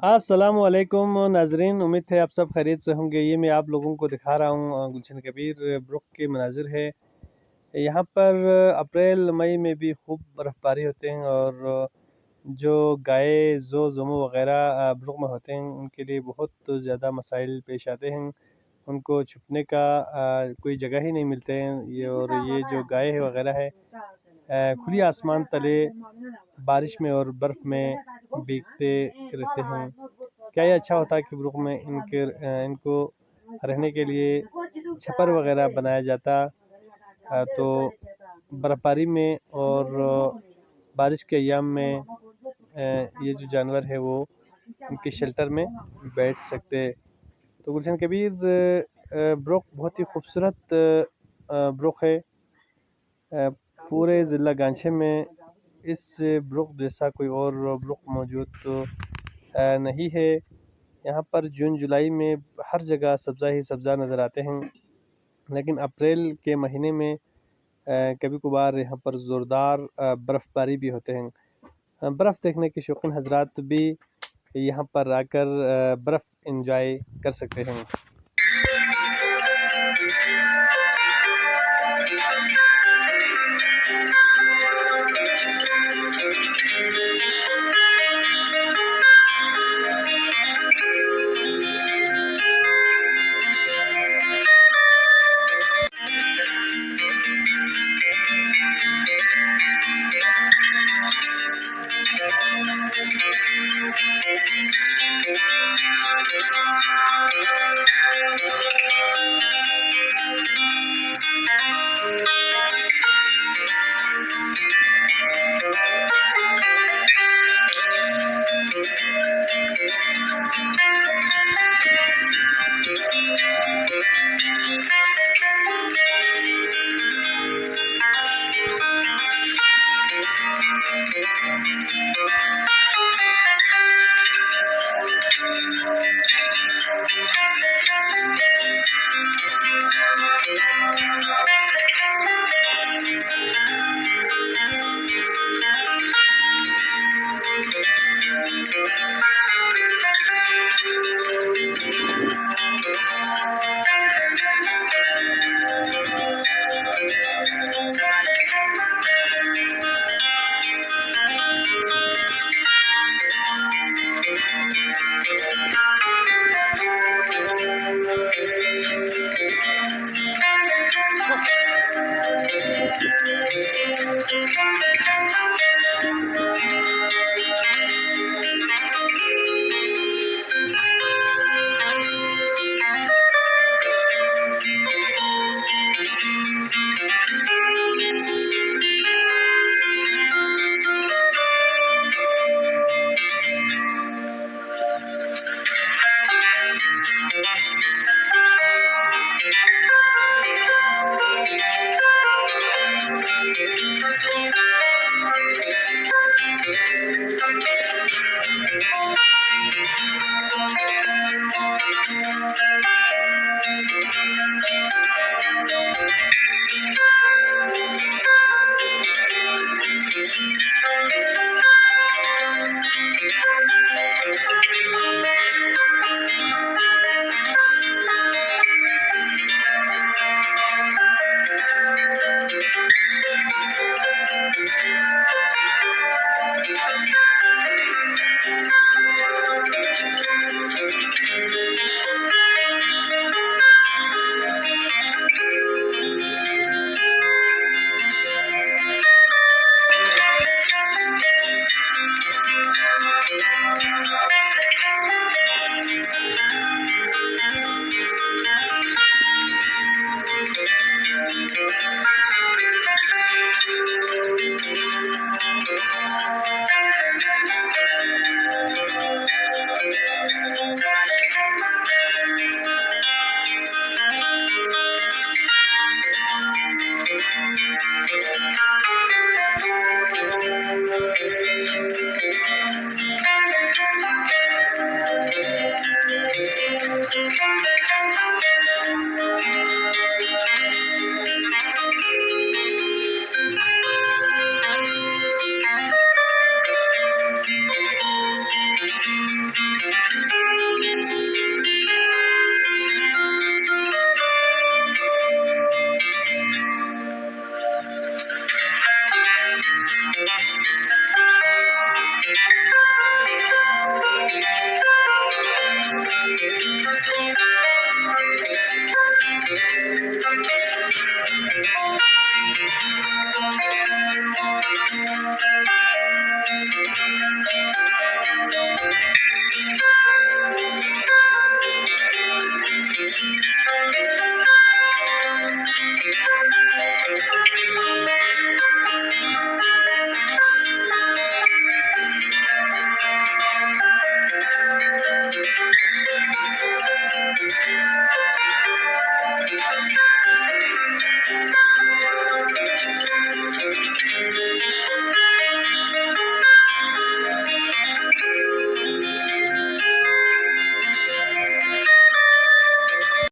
अस्सलामुअलैकुम नाजरीन, उम्मीद है आप सब खैरियत से होंगे। ये मैं आप लोगों को दिखा रहा हूँ गुलशन कबीर ब्रुक के मनाजिर है। यहाँ पर अप्रैल मई में भी खूब बर्फ़बारी होते हैं और जो गाय ज़ूमो वग़ैरह ब्रुक में होते हैं उनके लिए बहुत ज़्यादा मसाइल पेश आते हैं। उनको छुपने का कोई जगह ही नहीं मिलते हैं। ये जो गाय है वग़ैरह है खुली आसमान तले बारिश में और बर्फ़ में भीगते रहते हैं। क्या ये अच्छा होता है कि ब्रुक में इनको रहने के लिए छप्पर वगैरह बनाया जाता। तो बर्फ़बारी में और बारिश के अय्याम में ये जो जानवर है वो उनके शेल्टर में बैठ सकते। तो गुलशन कबीर ब्रुक बहुत ही खूबसूरत ब्रुक है। पूरे ज़िला गांछे में इस ब्रुक जैसा कोई और ब्रुक मौजूद तो नहीं है। यहाँ पर जून जुलाई में हर जगह सब्ज़ा ही सब्ज़ा नज़र आते हैं, लेकिन अप्रैल के महीने में कभी कभार यहाँ पर ज़ोरदार बर्फ़बारी भी होते हैं। बर्फ़ देखने के शौकीन हजरात भी यहाँ पर आकर बर्फ़ एंजॉय कर सकते हैं।